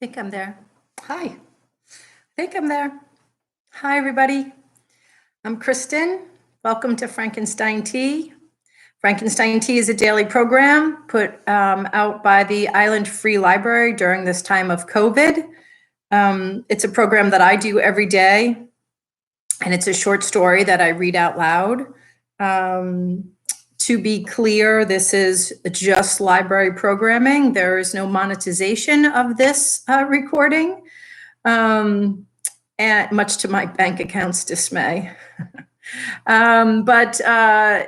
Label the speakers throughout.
Speaker 1: Think I'm there. Hi. I think I'm there. Hi, everybody. I'm Kristen. Welcome to Frankenstein Tea. Frankenstein Tea is a daily program put out by the Island Free Library during this time of COVID. It's a program that I do every day, and it's a short story that I read out loud. To be clear, this is just library programming. There is no monetization of this recording, and much to my bank account's dismay. But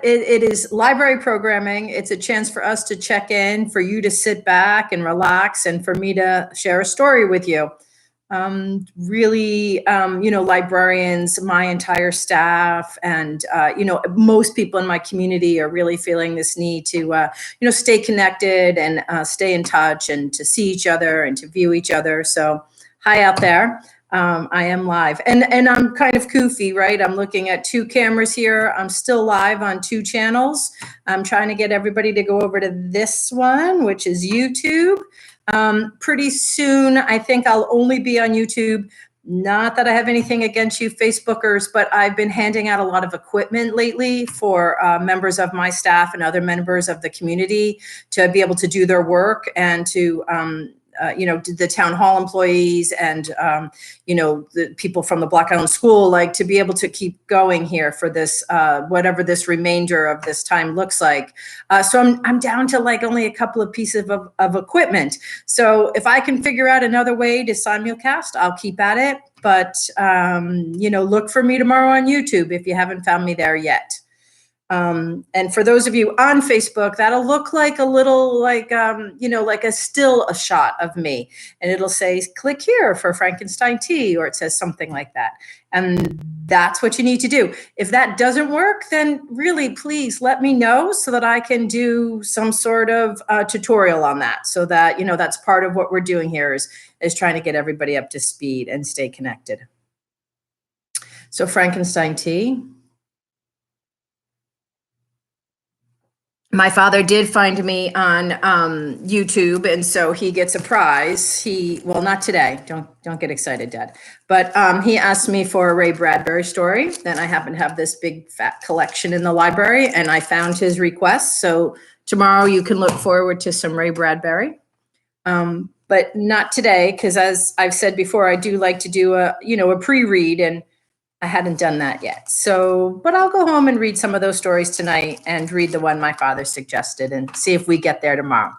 Speaker 1: it is library programming. It's a chance for us to check in, for you to sit back and relax, and for me to share a story with you. Really, librarians, my entire staff, and, most people in my community are really feeling this need to, stay connected and stay in touch and to see each other and to view each other. So hi out there. I am live and I'm kind of goofy, right? I'm looking at two cameras here. I'm still live on two channels. I'm trying to get everybody to go over to this one, which is YouTube. Pretty soon, I think I'll only be on YouTube. Not that I have anything against you Facebookers, but I've been handing out a lot of equipment lately for members of my staff and other members of the community to be able to do their work and to the town hall employees and, the people from the Black Island School, like to be able to keep going here for this, whatever this remainder of this time looks like. So I'm down to like only a couple of pieces of equipment. So if I can figure out another way to simulcast, I'll keep at it. But, look for me tomorrow on YouTube if you haven't found me there yet. And for those of you on Facebook, that'll look like a little like a shot of me, and it'll say, click here for Frankenstein Tea, or it says something like that. And that's what you need to do. If that doesn't work, then really, please let me know so that I can do some sort of tutorial on that. So that, that's part of what we're doing here is trying to get everybody up to speed and stay connected. So Frankenstein Tea. My father did find me on YouTube, and so he gets a prize. Well, not today. Don't get excited, Dad. But he asked me for a Ray Bradbury story. Then I happen to have this big fat collection in the library, and I found his request. So tomorrow you can look forward to some Ray Bradbury, but not today, because as I've said before, I do like to do a pre-read, and I hadn't done that yet. So, but I'll go home and read some of those stories tonight and read the one my father suggested and see if we get there tomorrow.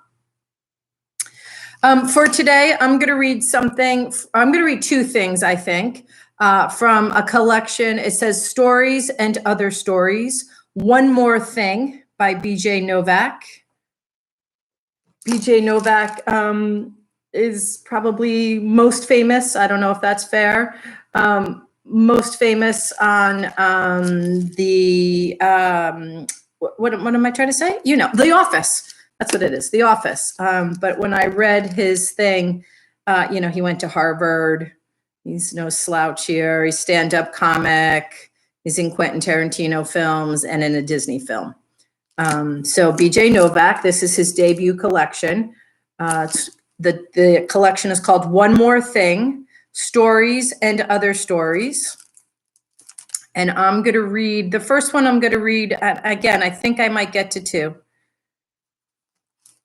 Speaker 1: For today, I'm going to read something. I'm going to read two things, I think, from a collection. It says Stories and Other Stories. One More Thing by B.J. Novak. B.J. Novak is probably most famous. I don't know if that's fair. Most famous on what am I trying to say? The Office. That's what it is, The Office. But when I read his thing, he went to Harvard. He's no slouch here. He's stand-up comic. He's in Quentin Tarantino films and in a Disney film. So B.J. Novak, this is his debut collection. The collection is called One More Thing, Stories and Other Stories. And I'm going to read, the first one I'm going to read, again, I think I might get to two.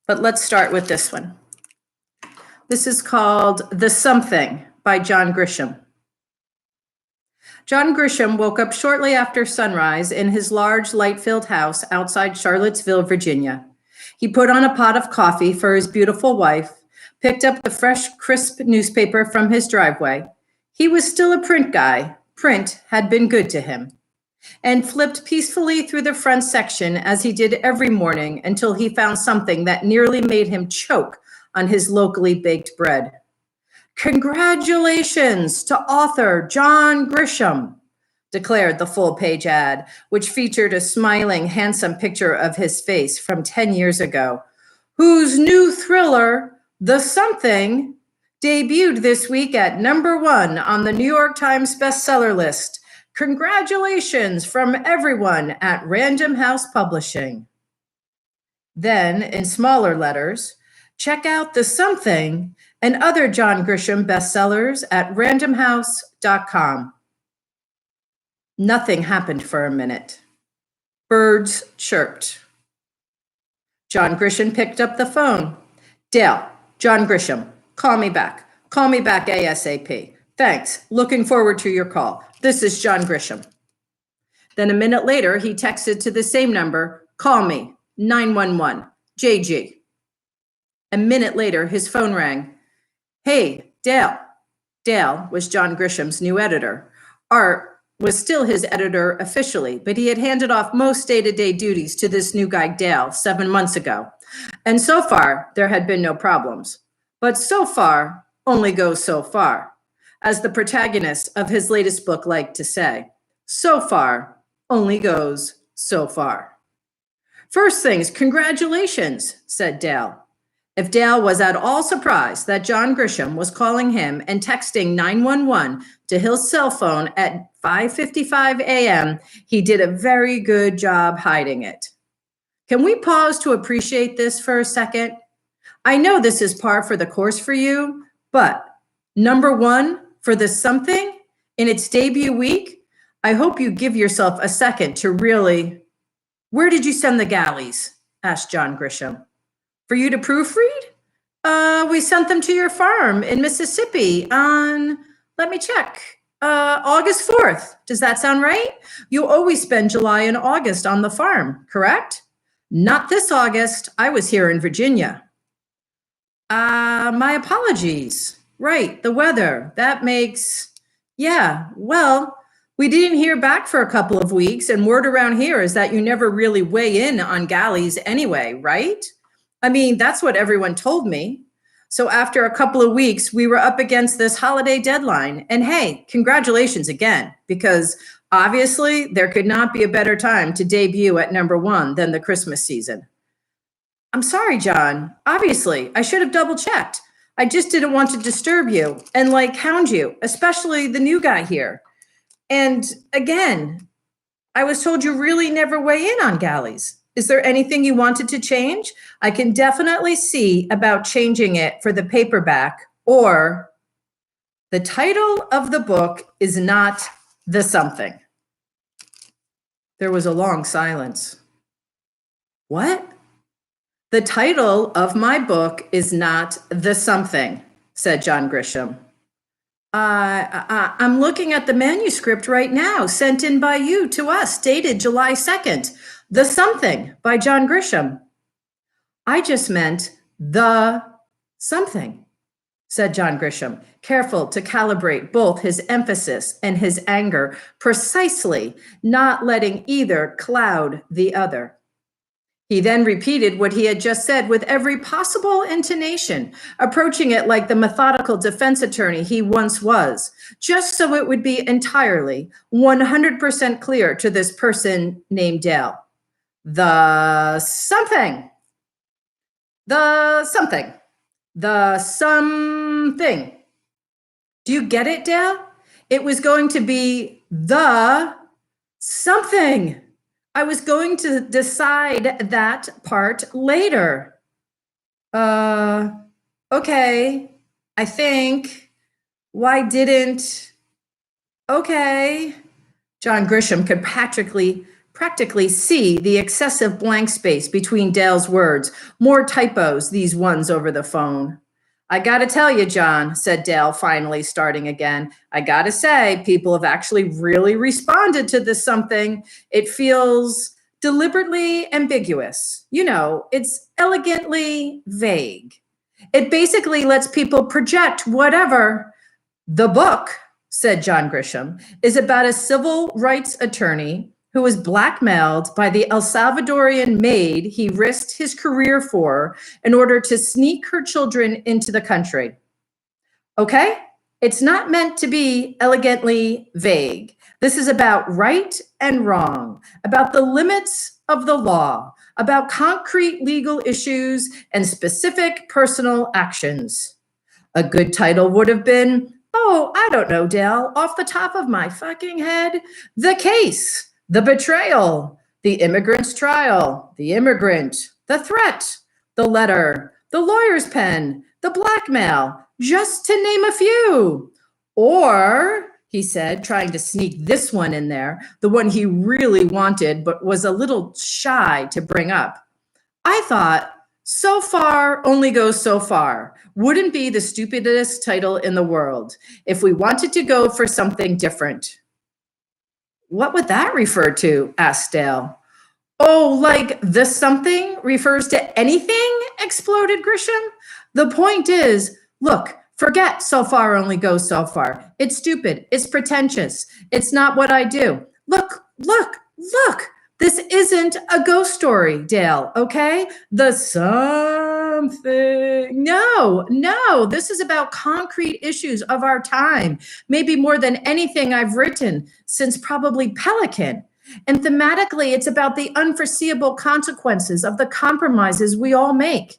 Speaker 1: But let's start with this one. This is called The Something by John Grisham. John Grisham woke up shortly after sunrise in his large, light-filled house outside Charlottesville, Virginia. He put on a pot of coffee for his beautiful wife, picked up the fresh, crisp newspaper from his driveway. He was still a print guy. Print had been good to him. And flipped peacefully through the front section as he did every morning until he found something that nearly made him choke on his locally baked bread. Congratulations to author John Grisham, declared the full-page ad, which featured a smiling, handsome picture of his face from 10 years ago, whose new thriller, The Something, debuted this week at #1 on the New York Times bestseller list. Congratulations from everyone at Random House Publishing. Then, in smaller letters, check out The Something and other John Grisham bestsellers at randomhouse.com. Nothing happened for a minute. Birds chirped. John Grisham picked up the phone. Dale, John Grisham, call me back. Call me back ASAP. Thanks. Looking forward to your call. This is John Grisham. Then a minute later, he texted to the same number, call me, 911, JG. A minute later, his phone rang. Hey, Dale. Dale was John Grisham's new editor. Art was still his editor officially, but he had handed off most day-to-day duties to this new guy, Dale, 7 months ago. And so far, there had been no problems. But so far only goes so far. As the protagonist of his latest book liked to say, so far only goes so far. First things, congratulations, said Dale. If Dale was at all surprised that John Grisham was calling him and texting 911 to his cell phone at 5:55 a.m., he did a very good job hiding it. Can we pause to appreciate this for a second? I know this is par for the course for you, but number one for the something in its debut week, I hope you give yourself a second to really... Where did you send the galleys? Asked John Grisham. For you to proofread? We sent them to your farm in Mississippi on, let me check, August 4th. Does that sound right? You always spend July and August on the farm, correct? Not this August. I was here in Virginia. My apologies. Right, the weather. That makes, yeah, well, we didn't hear back for a couple of weeks, and word around here is that you never really weigh in on galleys anyway, right? I mean, that's what everyone told me. So after a couple of weeks, we were up against this holiday deadline. And hey, congratulations again, because obviously there could not be a better time to debut at number one than the Christmas season. I'm sorry, John. Obviously, I should have double checked. I just didn't want to disturb you and hound you, especially the new guy here. And again, I was told you really never weigh in on galleys. Is there anything you wanted to change? I can definitely see about changing it for the paperback, or the title of the book is not The Something. There was a long silence. What? The title of my book is not The Something, said John Grisham. I'm looking at the manuscript right now, sent in by you to us, dated July 2nd. The Something by John Grisham. I just meant The Something, said John Grisham, careful to calibrate both his emphasis and his anger, precisely not letting either cloud the other. He then repeated what he had just said with every possible intonation, approaching it like the methodical defense attorney he once was, just so it would be entirely 100% clear to this person named Dale. The something. The something. The something. Do you get it, Dale? It was going to be the something. I was going to decide that part later. Okay, I think. Why didn't? Okay. John Grisham could practically see the excessive blank space between Dale's words, more typos, these ones over the phone. I gotta tell you, John, said Dale, finally starting again, I gotta say, people have actually really responded to this something. It feels deliberately ambiguous. You know, it's elegantly vague. It basically lets people project whatever. The book, said John Grisham, is about a civil rights attorney who was blackmailed by the El Salvadorian maid he risked his career for in order to sneak her children into the country. Okay? It's not meant to be elegantly vague. This is about right and wrong, about the limits of the law, about concrete legal issues and specific personal actions. A good title would have been, oh, I don't know, Dale, off the top of my fucking head, The Case. The betrayal, the immigrant's trial, the immigrant, the threat, the letter, the lawyer's pen, the blackmail, just to name a few. Or, he said, trying to sneak this one in there, the one he really wanted but was a little shy to bring up. I thought, so far only goes so far. Wouldn't be the stupidest title in the world if we wanted to go for something different. What would that refer to? Asked Dale. Oh, like the something refers to anything? Exploded Grisham. The point is, look, forget so far only goes so far. It's stupid. It's pretentious. It's not what I do. Look, look, look. This isn't a ghost story, Dale, okay? The something. No, this is about concrete issues of our time, maybe more than anything I've written since probably Pelican. And thematically, it's about the unforeseeable consequences of the compromises we all make.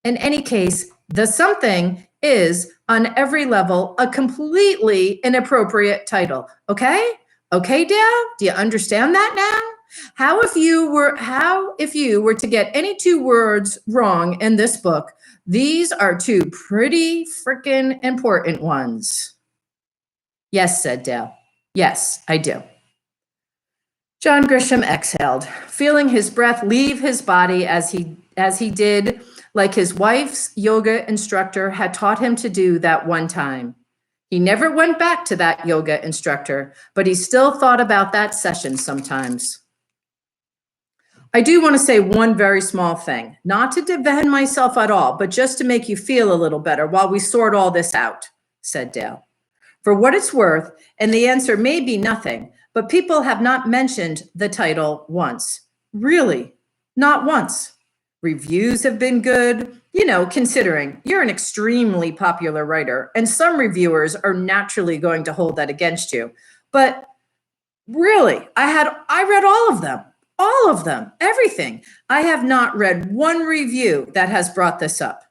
Speaker 1: In any case, the something is, on every level, a completely inappropriate title. Okay? Okay, Dale? Do you understand that now? How if you were to get any two words wrong in this book, these are two pretty freaking important ones. Yes, said Dale. Yes, I do. John Grisham exhaled, feeling his breath leave his body as he did, like his wife's yoga instructor had taught him to do that one time. He never went back to that yoga instructor, but he still thought about that session sometimes. I do want to say one very small thing, not to defend myself at all, but just to make you feel a little better while we sort all this out, said Dale. For what it's worth, and the answer may be nothing, but people have not mentioned the title once. Really, not once. Reviews have been good, considering you're an extremely popular writer, and some reviewers are naturally going to hold that against you. But really, I read all of them, everything. I have not read one review that has brought this up.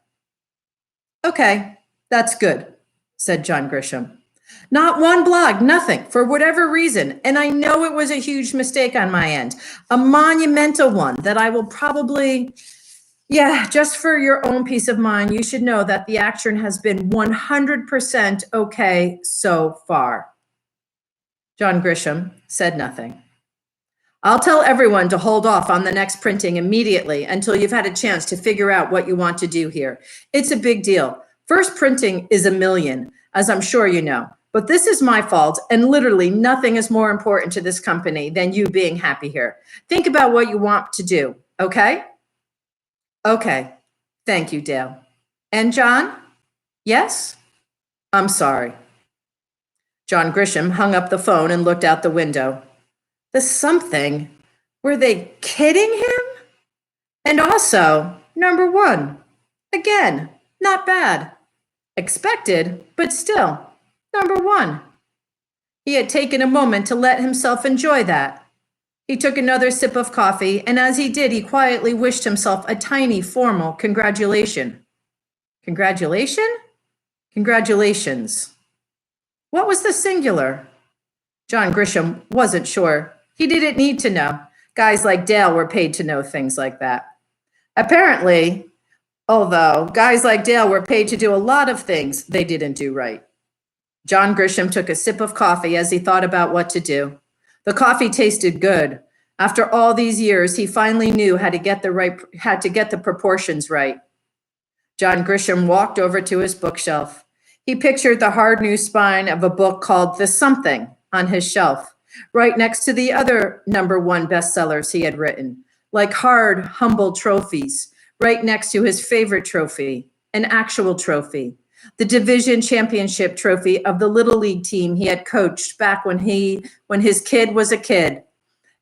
Speaker 1: Okay, that's good, said John Grisham. Not one blog, nothing, for whatever reason. And I know it was a huge mistake on my end, a monumental one that I will probably, just for your own peace of mind, you should know that the action has been 100% okay so far. John Grisham said nothing. I'll tell everyone to hold off on the next printing immediately until you've had a chance to figure out what you want to do here. It's a big deal. First printing is $1 million, as I'm sure you know. But this is my fault, and literally nothing is more important to this company than you being happy here. Think about what you want to do, okay? Okay. Thank you, Dale. And John? Yes? I'm sorry. John Grisham hung up the phone and looked out the window. The something? Were they kidding him? And also, number one, again, not bad. Expected, but still, number one. He had taken a moment to let himself enjoy that. He took another sip of coffee, and as he did, he quietly wished himself a tiny, formal congratulation. Congratulation? Congratulations. What was the singular? John Grisham wasn't sure. He didn't need to know. Guys like Dale were paid to know things like that. Apparently, although guys like Dale were paid to do a lot of things they didn't do right. John Grisham took a sip of coffee as he thought about what to do. The coffee tasted good. After all these years, he finally knew how to get the proportions right. John Grisham walked over to his bookshelf. He pictured the hard new spine of a book called The Something on his shelf, right next to the other #1 bestsellers he had written, like hard, humble trophies, right next to his favorite trophy, an actual trophy, the division championship trophy of the Little League team he had coached back when his kid was a kid,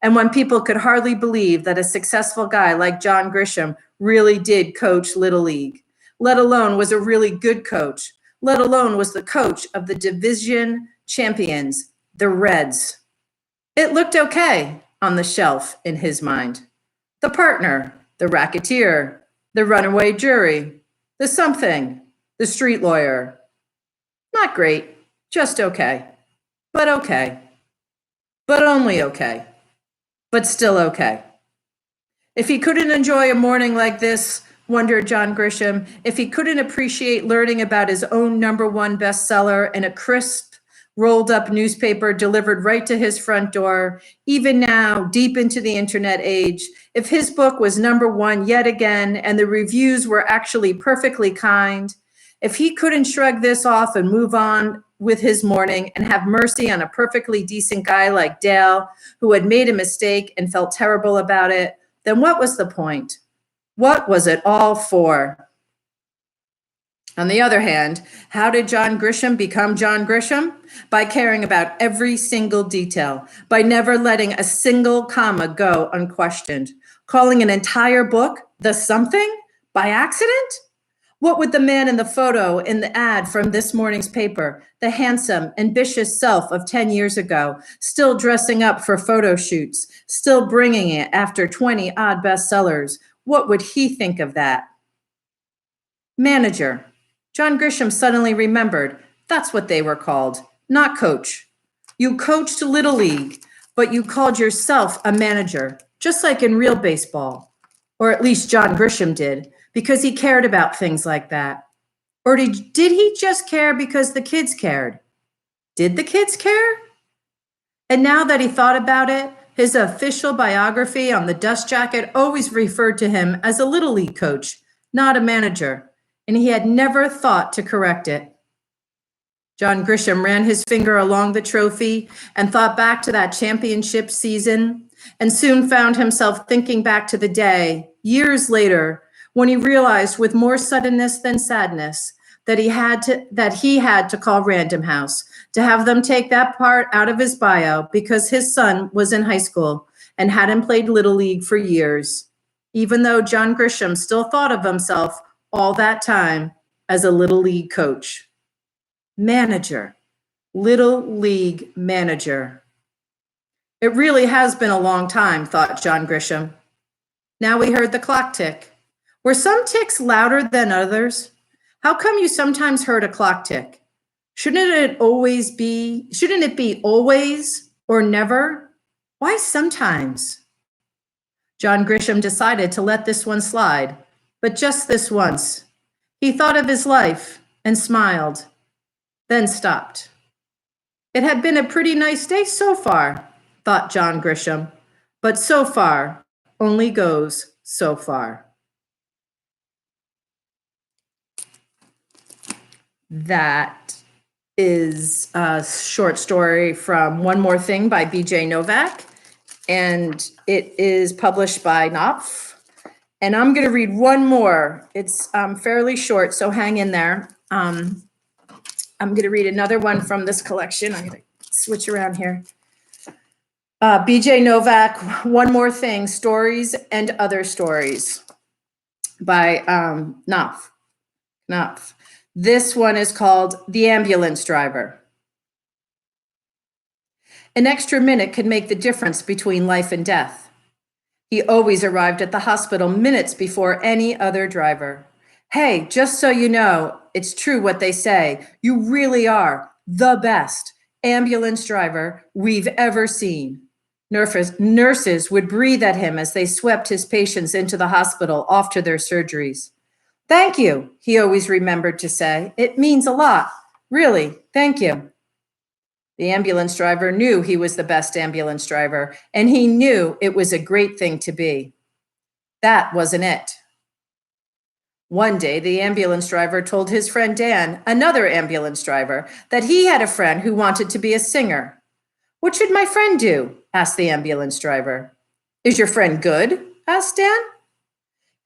Speaker 1: and when people could hardly believe that a successful guy like John Grisham really did coach Little League, let alone was a really good coach, let alone was the coach of the division champions, the Reds. It looked okay on the shelf in his mind. The partner, the racketeer, the runaway jury, the something, the street lawyer. Not great, just okay. But only okay. But still okay. If he couldn't enjoy a morning like this, wondered John Grisham, if he couldn't appreciate learning about his own #1 bestseller in a crisp, rolled up newspaper delivered right to his front door, even now, deep into the internet age, if his book was #1 yet again and the reviews were actually perfectly kind, if he couldn't shrug this off and move on with his morning and have mercy on a perfectly decent guy like Dale, who had made a mistake and felt terrible about it, then what was the point? What was it all for? On the other hand, how did John Grisham become John Grisham? By caring about every single detail, by never letting a single comma go unquestioned, calling an entire book the something by accident? What would the man in the photo in the ad from this morning's paper, the handsome, ambitious self of 10 years ago, still dressing up for photo shoots, still bringing it after 20 odd bestsellers, what would he think of that? Manager. John Grisham suddenly remembered that's what they were called, not coach. You coached Little League, but you called yourself a manager, just like in real baseball. Or at least John Grisham did, because he cared about things like that. Or did he just care because the kids cared? Did the kids care? And now that he thought about it, his official biography on the dust jacket always referred to him as a Little League coach, not a manager, and he had never thought to correct it. John Grisham ran his finger along the trophy and thought back to that championship season, and soon found himself thinking back to the day, years later, when he realized with more suddenness than sadness that he had to call Random House to have them take that part out of his bio because his son was in high school and hadn't played Little League for years, even though John Grisham still thought of himself all that time as a Little League coach. Manager, Little League manager. It really has been a long time, thought John Grisham. Now we heard the clock tick. Were some ticks louder than others? How come you sometimes heard a clock tick? Shouldn't it be always or never? Why sometimes? John Grisham decided to let this one slide, but just this once. He thought of his life and smiled, then stopped. It had been a pretty nice day so far, thought John Grisham, but so far only goes so far. That is a short story from One More Thing by B.J. Novak, and it is published by Knopf. And I'm going to read one more. It's fairly short, so hang in there. I'm going to read another one from this collection. I'm going to switch around here. B.J. Novak, One More Thing, Stories and Other Stories by Knopf. This one is called The Ambulance Driver. An extra minute could make the difference between life and death. He always arrived at the hospital minutes before any other driver. Hey, just so you know, it's true what they say. You really are the best ambulance driver we've ever seen. Nurses would breathe at him as they swept his patients into the hospital off to their surgeries. Thank you, he always remembered to say. It means a lot. Really, thank you. The ambulance driver knew he was the best ambulance driver, and he knew it was a great thing to be. That wasn't it. One day, the ambulance driver told his friend Dan, another ambulance driver, that he had a friend who wanted to be a singer. What should my friend do? Asked the ambulance driver. Is your friend good? Asked Dan.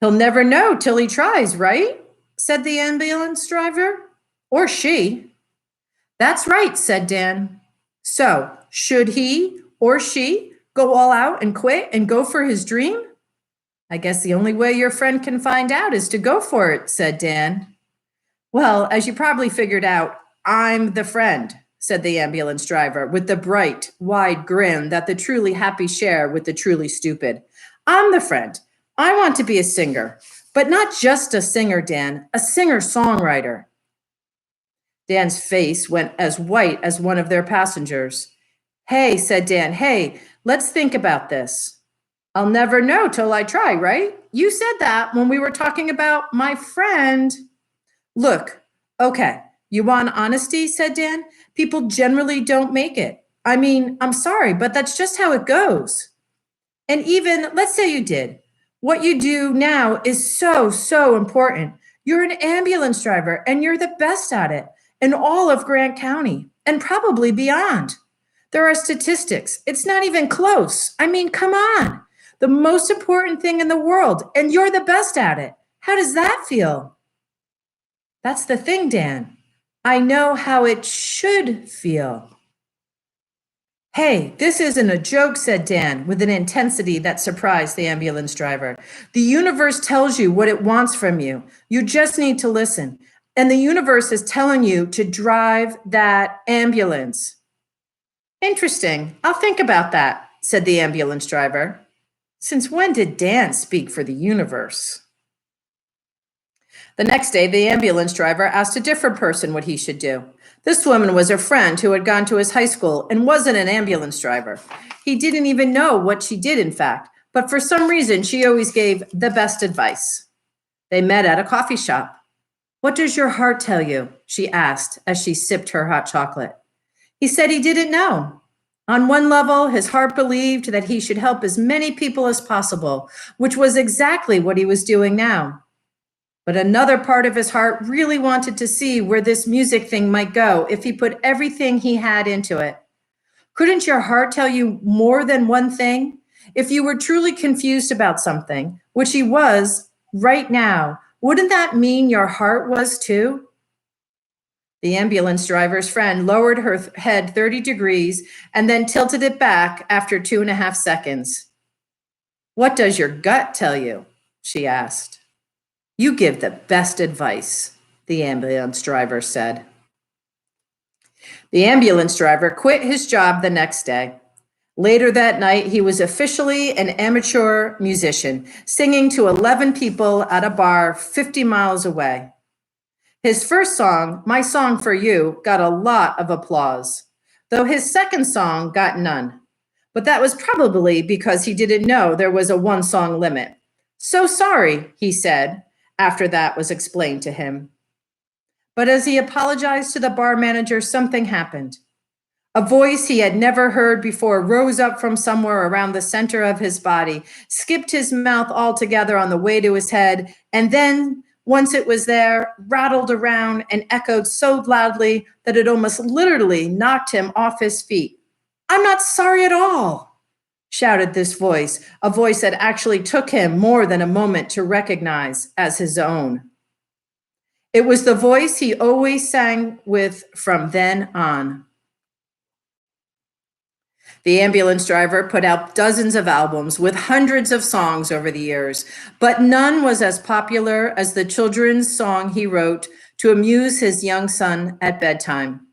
Speaker 1: He'll never know till he tries, right? Said the ambulance driver. Or she. That's right, said Dan. So, should he or she go all out and quit and go for his dream? I guess the only way your friend can find out is to go for it, said Dan. Well, as you probably figured out, I'm the friend, said the ambulance driver with the bright, wide grin that the truly happy share with the truly stupid. I'm the friend. I want to be a singer, but not just a singer, Dan, a singer-songwriter. Dan's face went as white as one of their passengers. Hey, said Dan, hey, let's think about this. I'll never know till I try, right? You said that when we were talking about my friend. Look, okay, you want honesty, said Dan. People generally don't make it. I mean, I'm sorry, but that's just how it goes. And even, let's say you did. What you do now is so, so important. You're an ambulance driver and you're the best at it in all of Grant County and probably beyond. There are statistics. It's not even close. I mean, come on. The most important thing in the world, and you're the best at it. How does that feel? That's the thing, Dan. I know how it should feel. Hey, this isn't a joke, said Dan with an intensity that surprised the ambulance driver. The universe tells you what it wants from you. You just need to listen. And the universe is telling you to drive that ambulance. Interesting. I'll think about that, said the ambulance driver. Since when did Dan speak for the universe? The next day, the ambulance driver asked a different person what he should do. This woman was a friend who had gone to his high school and wasn't an ambulance driver. He didn't even know what she did, in fact, but for some reason, she always gave the best advice. They met at a coffee shop. What does your heart tell you? She asked as she sipped her hot chocolate. He said he didn't know. On one level, his heart believed that he should help as many people as possible, which was exactly what he was doing now. But another part of his heart really wanted to see where this music thing might go if he put everything he had into it. Couldn't your heart tell you more than one thing? If you were truly confused about something, which he was right now, wouldn't that mean your heart was too? The ambulance driver's friend lowered her head 30 degrees and then tilted it back after 2.5 seconds. What does your gut tell you? She asked. You give the best advice, the ambulance driver said. The ambulance driver quit his job the next day. Later that night, he was officially an amateur musician, singing to 11 people at a bar 50 miles away. His first song, My Song for You, got a lot of applause, though his second song got none. But that was probably because he didn't know there was a one-song limit. So sorry, he said, after that was explained to him. But as he apologized to the bar manager, something happened. A voice he had never heard before rose up from somewhere around the center of his body, skipped his mouth altogether on the way to his head, and then, once it was there, rattled around and echoed so loudly that it almost literally knocked him off his feet. I'm not sorry at all, shouted this voice, a voice that actually took him more than a moment to recognize as his own. It was the voice he always sang with from then on. The ambulance driver put out dozens of albums with hundreds of songs over the years, but none was as popular as the children's song he wrote to amuse his young son at bedtime.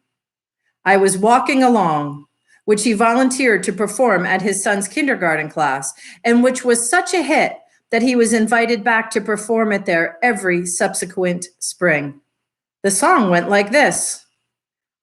Speaker 1: I was walking along, which he volunteered to perform at his son's kindergarten class, and which was such a hit that he was invited back to perform it there every subsequent spring. The song went like this.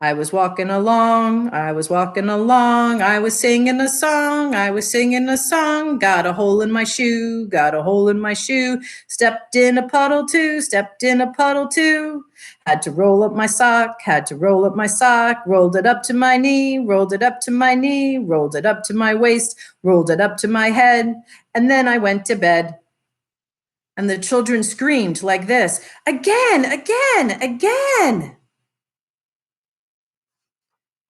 Speaker 1: I was walking along, I was walking along, I was singing a song, I was singing a song, got a hole in my shoe, got a hole in my shoe, stepped in a puddle too, stepped in a puddle too, had to roll up my sock, had to roll up my sock, rolled it up to my knee, rolled it up to my knee, rolled it up to my waist, rolled it up to my head, and then I went to bed. And the children screamed like this, again, again, again.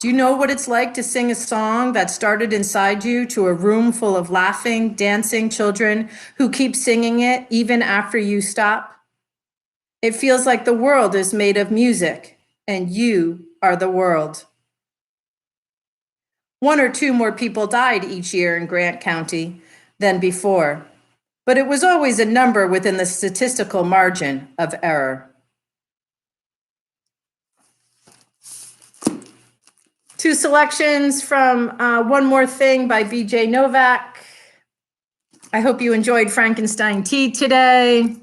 Speaker 1: Do you know what it's like to sing a song that started inside you to a room full of laughing, dancing children who keep singing it even after you stop? It feels like the world is made of music and you are the world. 1 or 2 more people died each year in Grant County than before, but it was always a number within the statistical margin of error. 2 selections from One More Thing by B.J. Novak. I hope you enjoyed Frankenstein Tea today.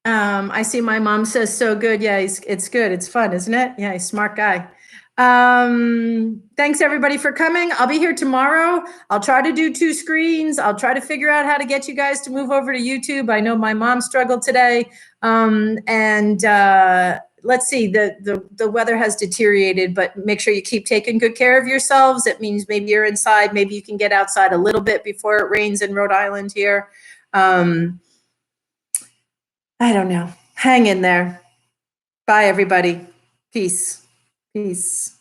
Speaker 1: I see my mom says so good. Yeah, it's good. It's fun, isn't it? Yeah, he's a smart guy. Thanks everybody for coming. I'll be here tomorrow. I'll try to do 2 screens. I'll try to figure out how to get you guys to move over to YouTube. I know my mom struggled today. Let's see, the weather has deteriorated, but make sure you keep taking good care of yourselves. It means maybe you're inside, maybe you can get outside a little bit before it rains in Rhode Island here. I don't know. Hang in there. Bye, everybody. Peace. Peace.